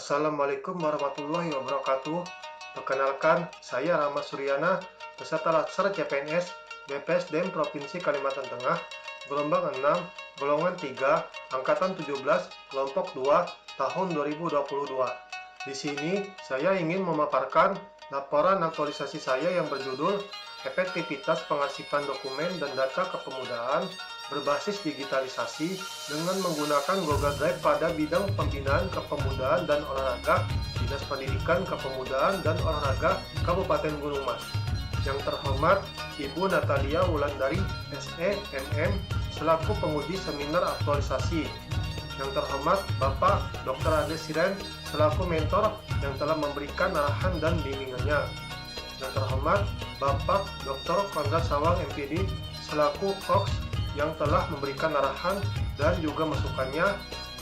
Assalamualaikum warahmatullahi wabarakatuh. Perkenalkan, saya Rama Suryana, peserta Latsar CPNS BPSDM Provinsi Kalimantan Tengah, gelombang 6, golongan 3, angkatan 17, kelompok 2, tahun 2022. Di sini, saya ingin memaparkan laporan aktualisasi saya yang berjudul Efektivitas Pengarsipan Dokumen dan Data Kepemudaan berbasis digitalisasi dengan menggunakan Google Drive pada bidang pembinaan kepemudaan dan olahraga Dinas Pendidikan Kepemudaan dan Olahraga Kabupaten Gunung Mas. Yang terhormat Ibu Natalia Wulandari SE MM selaku penguji seminar aktualisasi. Yang terhormat Bapak Dr. Ade Siren selaku mentor yang telah memberikan arahan dan bimbingannya. Yang terhormat Bapak Dr. Konrad Sawang MPD selaku Cox yang telah memberikan arahan dan juga masukannya.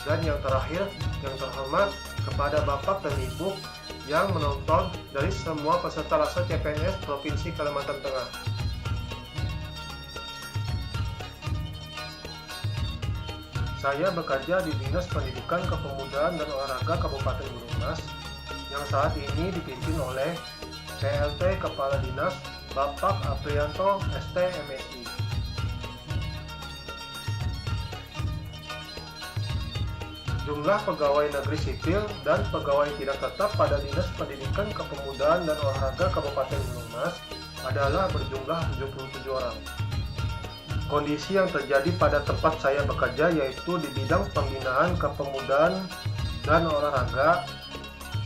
Dan yang terakhir, yang terhormat kepada Bapak dan Ibu yang menonton dari semua peserta Latsar CPNS Provinsi Kalimantan Tengah. Saya bekerja di Dinas Pendidikan Kepemudaan dan Olahraga Kabupaten Gunung Mas yang saat ini dipimpin oleh PLT Kepala Dinas Bapak Aprianto ST MSI. Jumlah pegawai negeri sipil dan pegawai tidak tetap pada Dinas Pendidikan Kepemudaan dan Olahraga Kabupaten Gunung Mas adalah berjumlah 77 orang. Kondisi yang terjadi pada tempat saya bekerja yaitu di bidang pembinaan kepemudaan dan olahraga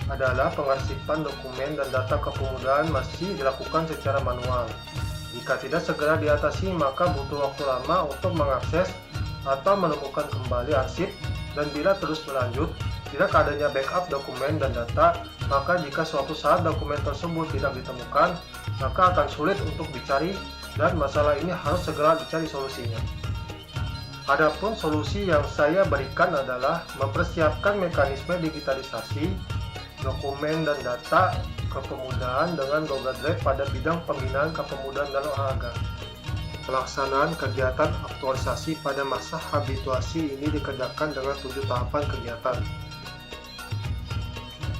adalah pengarsipan dokumen dan data kepemudaan masih dilakukan secara manual. Jika tidak segera diatasi, maka butuh waktu lama untuk mengakses atau menemukan kembali arsip, dan bila terus berlanjut, tidak adanya backup dokumen dan data, maka jika suatu saat dokumen tersebut tidak ditemukan, maka akan sulit untuk dicari dan masalah ini harus segera dicari solusinya. Adapun solusi yang saya berikan adalah mempersiapkan mekanisme digitalisasi dokumen dan data kepemudaan dengan Google Drive pada bidang pembinaan kepemudaan dan olahraga. Pelaksanaan kegiatan aktualisasi pada masa habituasi ini dikerjakan dengan 7 tahapan kegiatan.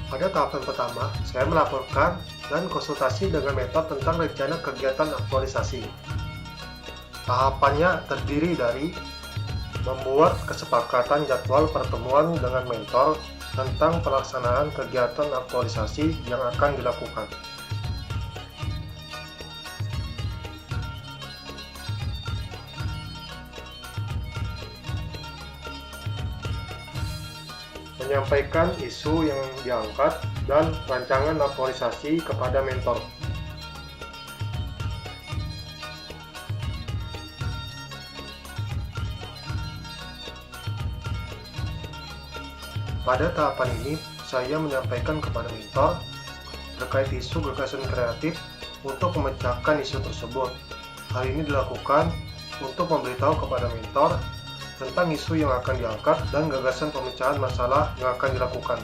Pada tahapan pertama, saya melaporkan dan konsultasi dengan mentor tentang rencana kegiatan aktualisasi. Tahapannya terdiri dari membuat kesepakatan jadwal pertemuan dengan mentor tentang pelaksanaan kegiatan aktualisasi yang akan dilakukan. Menyampaikan isu yang diangkat dan rancangan aktualisasi kepada mentor. Pada tahapan ini, saya menyampaikan kepada mentor terkait isu gagasan kreatif untuk memecahkan isu tersebut. Hal ini dilakukan untuk memberitahu kepada mentor tentang isu yang akan diangkat dan gagasan pemecahan masalah yang akan dilakukan.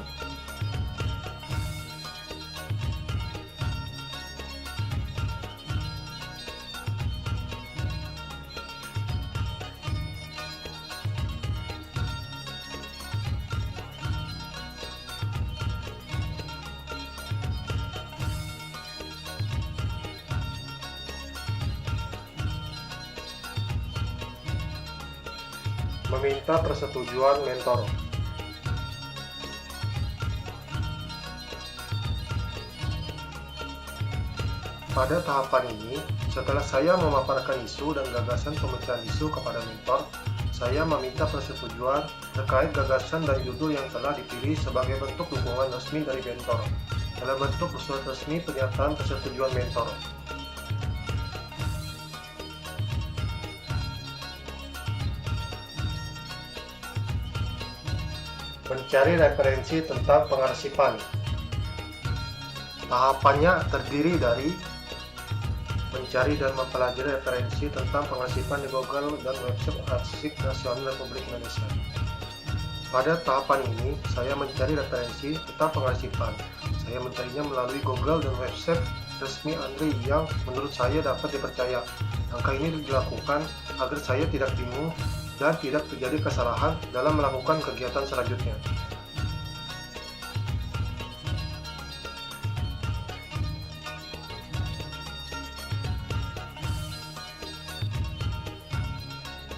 Meminta persetujuan mentor. Pada tahapan ini, setelah saya memaparkan isu dan gagasan pemecahan isu kepada mentor, saya meminta persetujuan terkait gagasan dan judul yang telah dipilih sebagai bentuk dukungan resmi dari mentor, dalam bentuk surat resmi pernyataan persetujuan mentor. Mencari referensi tentang pengarsipan. Tahapannya terdiri dari mencari dan mempelajari referensi tentang pengarsipan di Google dan website Arsip Nasional Republik Indonesia. Pada tahapan ini, saya mencari referensi tentang pengarsipan. Saya mencarinya melalui Google dan website resmi ANRI yang menurut saya dapat dipercaya. Langkah ini dilakukan agar saya tidak bingung dan tidak terjadi kesalahan dalam melakukan kegiatan selanjutnya.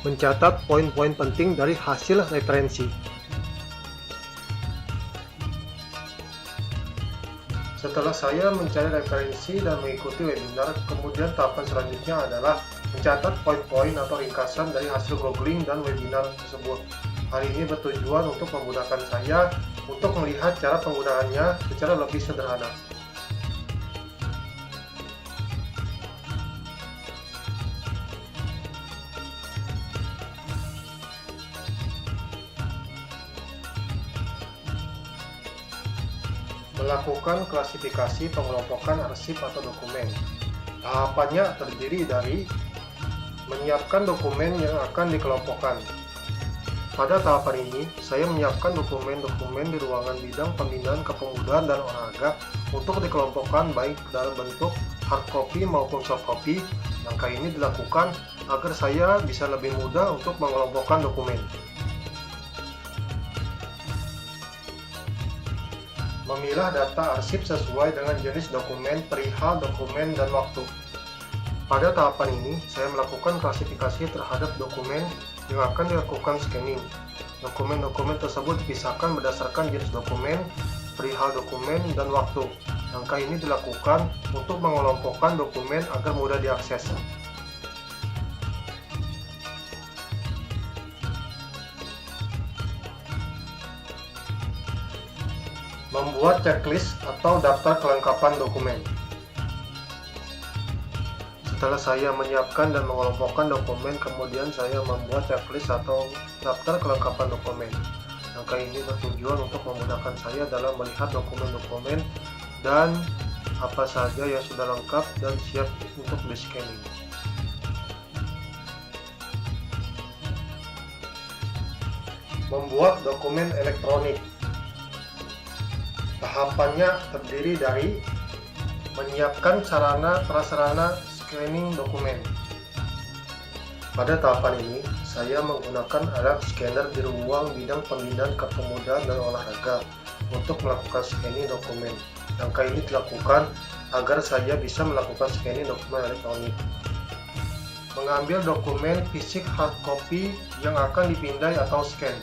mencatat poin-poin penting dari hasil referensi. Setelah saya mencari referensi dan mengikuti webinar, kemudian tahapan selanjutnya adalah mencatat poin-poin atau ringkasan dari hasil googling dan webinar tersebut. Hal ini bertujuan untuk memudahkan saya untuk melihat cara penggunaannya secara lebih sederhana. Melakukan klasifikasi pengelompokan arsip atau dokumen. Tahapannya terdiri dari menyiapkan dokumen yang akan dikelompokkan. Pada tahapan ini, saya menyiapkan dokumen-dokumen di ruangan bidang pembinaan kepemudaan dan olahraga untuk dikelompokkan baik dalam bentuk hard copy maupun soft copy. Langkah ini dilakukan agar saya bisa lebih mudah untuk mengelompokkan dokumen. Memilah data arsip sesuai dengan jenis dokumen, perihal dokumen, dan waktu. Pada tahapan ini, saya melakukan klasifikasi terhadap dokumen yang akan dilakukan scanning. Dokumen-dokumen tersebut dipisahkan berdasarkan jenis dokumen, perihal dokumen, dan waktu. Langkah ini dilakukan untuk mengelompokkan dokumen agar mudah diakses. Membuat checklist atau daftar kelengkapan dokumen. Setelah saya menyiapkan dan mengelompokkan dokumen, kemudian saya membuat checklist atau daftar kelengkapan dokumen. Langkah ini bertujuan untuk memudahkan saya dalam melihat dokumen-dokumen dan apa saja yang sudah lengkap dan siap untuk di-scanning. Membuat dokumen elektronik. Tahapannya terdiri dari menyiapkan sarana prasarana scanning dokumen. Pada tahapan ini, saya menggunakan alat scanner di ruang bidang pembinaan kepemudaan dan olahraga untuk melakukan scanning dokumen. Langkah ini dilakukan agar saya bisa melakukan scanning dokumen elektronik. Mengambil dokumen fisik hard copy yang akan dipindai atau scan.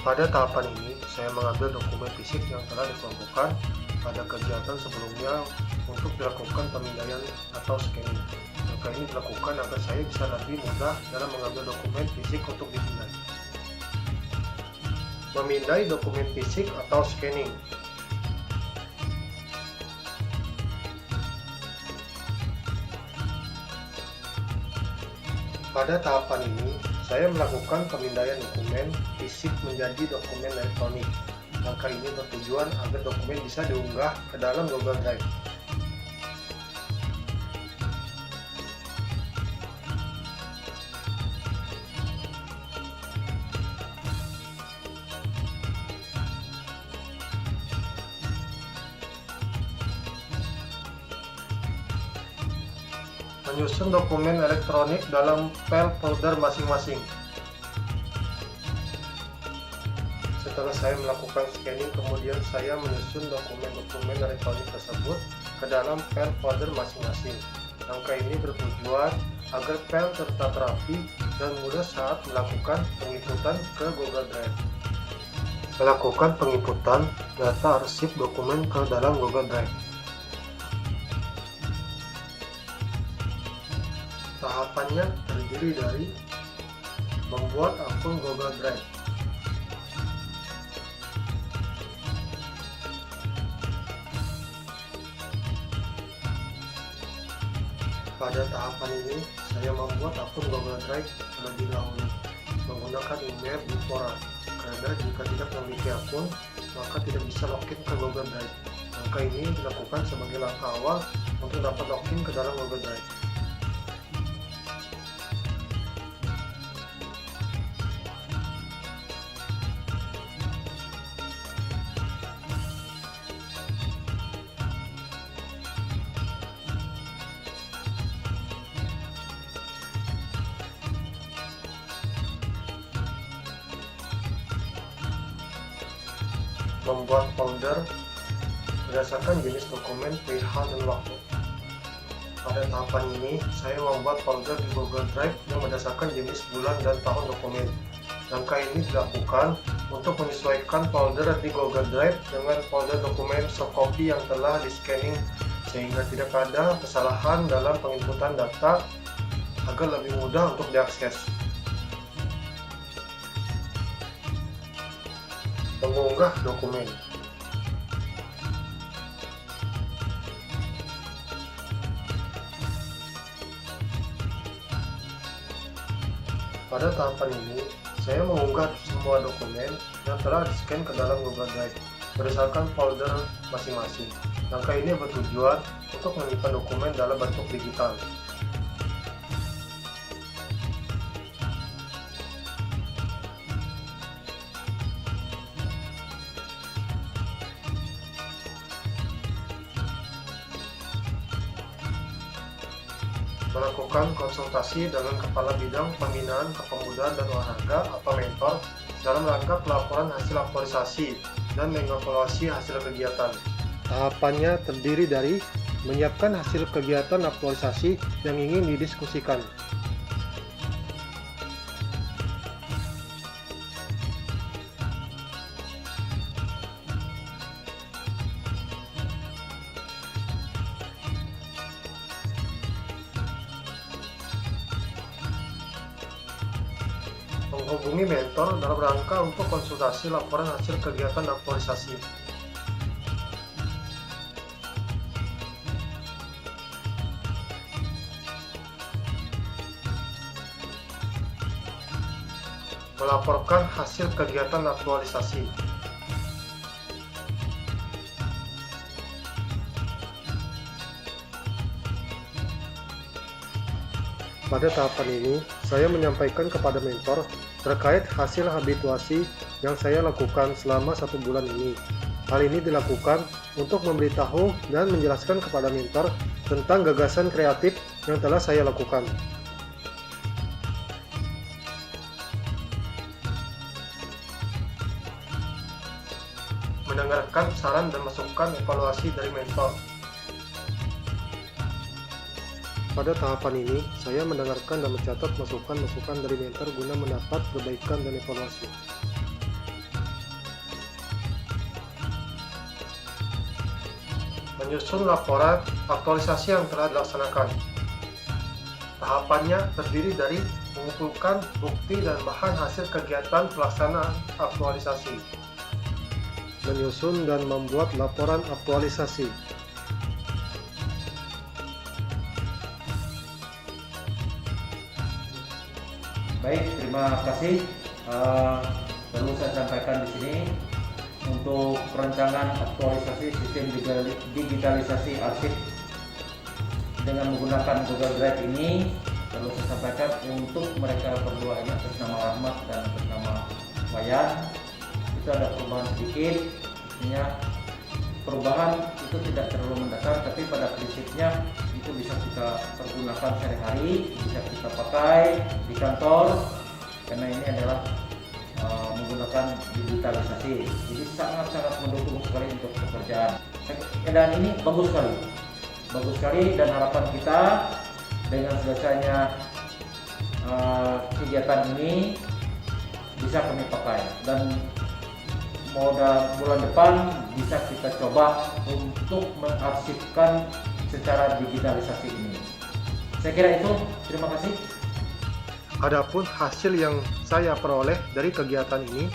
Pada tahapan ini, saya mengambil dokumen fisik yang telah dikelompokkan pada kegiatan sebelumnya untuk dilakukan pemindaian atau scanning. Langkah ini dilakukan agar saya bisa lebih mudah dalam mengambil dokumen fisik untuk dipindai. Memindai dokumen fisik atau scanning. Pada tahapan ini, saya melakukan pemindaian dokumen fisik menjadi dokumen elektronik. Langkah ini bertujuan agar dokumen bisa diunggah ke dalam Google Drive. Menyusun dokumen elektronik dalam file folder masing-masing. Setelah saya melakukan scanning, kemudian saya menyusun dokumen-dokumen elektronik tersebut ke dalam file folder masing-masing. Langkah ini bertujuan agar file tetap rapi dan mudah saat melakukan penginputan ke Google Drive. Melakukan penginputan data arsip dokumen ke dalam Google Drive. Tahapannya terdiri dari membuat akun Google Drive. Pada tahapan ini, saya membuat akun Google Drive terlebih dahulu menggunakan email Infora, karena jika tidak memiliki akun, maka tidak bisa login ke Google Drive. Langkah ini dilakukan sebagai langkah awal untuk dapat login ke dalam Google Drive. Membuat folder berdasarkan jenis dokumen, perihal, dan waktu. Pada tahapan ini, saya membuat folder di Google Drive yang berdasarkan jenis bulan dan tahun dokumen. Langkah ini dilakukan untuk menyesuaikan folder di Google Drive dengan folder dokumen soft copy yang telah di-scanning sehingga tidak ada kesalahan dalam penginputan data agar lebih mudah untuk diakses. Mengunggah dokumen. Pada tahapan ini, saya mengunggah semua dokumen yang telah di-scan ke dalam Google Drive berdasarkan folder masing-masing. Langkah ini bertujuan untuk menyimpan dokumen dalam bentuk digital. Melakukan konsultasi dengan Kepala Bidang Pembinaan Kepemudaan dan Olahraga atau mentor dalam rangka pelaporan hasil aktualisasi dan mengevaluasi hasil kegiatan. Tahapannya terdiri dari menyiapkan hasil kegiatan aktualisasi yang ingin didiskusikan, menghubungi mentor dalam rangka untuk konsultasi laporan hasil kegiatan aktualisasi. Melaporkan hasil kegiatan aktualisasi. Pada tahapan ini, saya menyampaikan kepada mentor terkait hasil habituasi yang saya lakukan selama 1 bulan ini. Hal ini dilakukan untuk memberitahu dan menjelaskan kepada mentor tentang gagasan kreatif yang telah saya lakukan. Mendengarkan saran dan masukan evaluasi dari mentor. Pada tahapan ini, saya mendengarkan dan mencatat masukan-masukan dari mentor guna mendapat perbaikan dan evaluasi. Menyusun laporan aktualisasi yang telah dilaksanakan. Tahapannya terdiri dari mengumpulkan bukti dan bahan hasil kegiatan pelaksanaan aktualisasi. Menyusun dan membuat laporan aktualisasi. Baik, terima kasih. Perlu saya sampaikan di sini untuk perencanaan aktualisasi sistem digitalisasi arsip dengan menggunakan Google Drive ini, perlu saya sampaikan untuk mereka berdua ini atas nama Rahmat dan atas nama Wayan, itu ada perubahan sedikit. Artinya perubahan itu tidak terlalu mendasar, tapi pada prinsipnya itu bisa kita pergunakan sehari-hari, bisa kita pakai di kantor karena ini adalah menggunakan digitalisasi. Jadi sangat-sangat mendukung sekali untuk pekerjaan. Dan ini bagus sekali dan harapan kita dengan selesainya kegiatan ini bisa kami pakai dan bulan depan bisa kita coba untuk mengarsipkan secara digitalisasi ini. Saya kira itu, terima kasih. Adapun hasil yang saya peroleh dari kegiatan ini,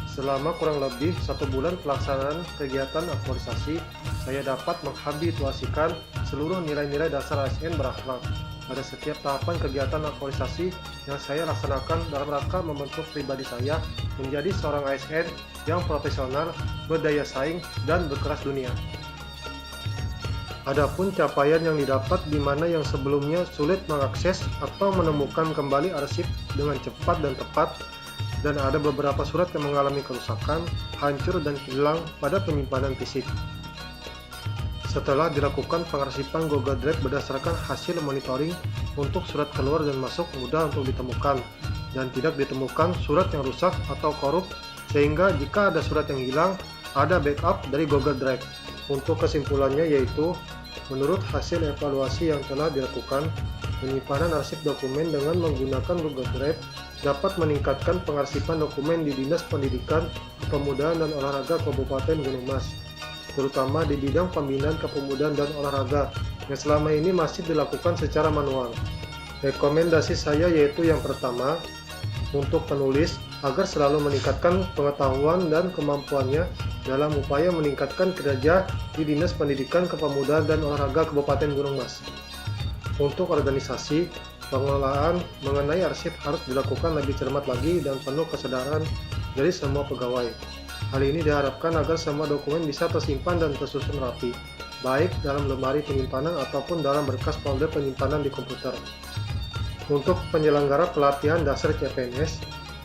selama kurang lebih 1 bulan pelaksanaan kegiatan aktualisasi, saya dapat menghabituasikan seluruh nilai-nilai dasar ASN berakhlak pada setiap tahapan kegiatan aktualisasi yang saya laksanakan dalam rangka membentuk pribadi saya menjadi seorang ASN yang profesional, berdaya saing, dan berkeras dunia. Adapun capaian yang didapat di mana yang sebelumnya sulit mengakses atau menemukan kembali arsip dengan cepat dan tepat, dan ada beberapa surat yang mengalami kerusakan, hancur, dan hilang pada penyimpanan fisik. Setelah dilakukan pengarsipan Google Drive berdasarkan hasil monitoring untuk surat keluar dan masuk mudah untuk ditemukan, dan tidak ditemukan surat yang rusak atau korup, sehingga jika ada surat yang hilang, ada backup dari Google Drive. Untuk kesimpulannya yaitu, Menurut hasil evaluasi yang telah dilakukan, penyimpanan arsip dokumen dengan menggunakan Google Drive dapat meningkatkan pengarsipan dokumen di Dinas Pendidikan, Kepemudaan dan Olahraga Kabupaten Gunung Mas, terutama di bidang pembinaan kepemudaan dan olahraga yang selama ini masih dilakukan secara manual. Rekomendasi saya yaitu yang pertama, untuk penulis agar selalu meningkatkan pengetahuan dan kemampuannya dalam upaya meningkatkan kinerja di Dinas Pendidikan, Kepemudaan dan Olahraga Kabupaten Gunung Mas. Untuk organisasi, pengelolaan mengenai arsip harus dilakukan lebih cermat lagi dan penuh kesadaran dari semua pegawai. Hal ini diharapkan agar semua dokumen bisa tersimpan dan tersusun rapi, baik dalam lemari penyimpanan ataupun dalam berkas folder penyimpanan di komputer. Untuk penyelenggara pelatihan dasar CPNS,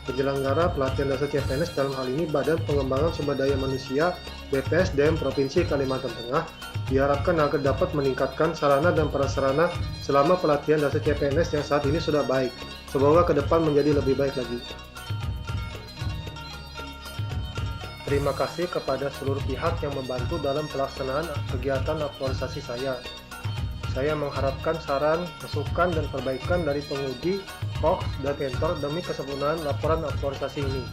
penyelenggara pelatihan dasar CPNS dalam hal ini Badan Pengembangan Sumber Daya Manusia BPSDM Provinsi Kalimantan Tengah diharapkan agar dapat meningkatkan sarana dan prasarana selama pelatihan dasar CPNS yang saat ini sudah baik. Semoga ke depan menjadi lebih baik lagi. Terima kasih kepada seluruh pihak yang membantu dalam pelaksanaan kegiatan aktualisasi saya. Saya mengharapkan saran, masukan, dan perbaikan dari penguji, hoax, dan mentor demi kesempurnaan laporan aktualisasi ini.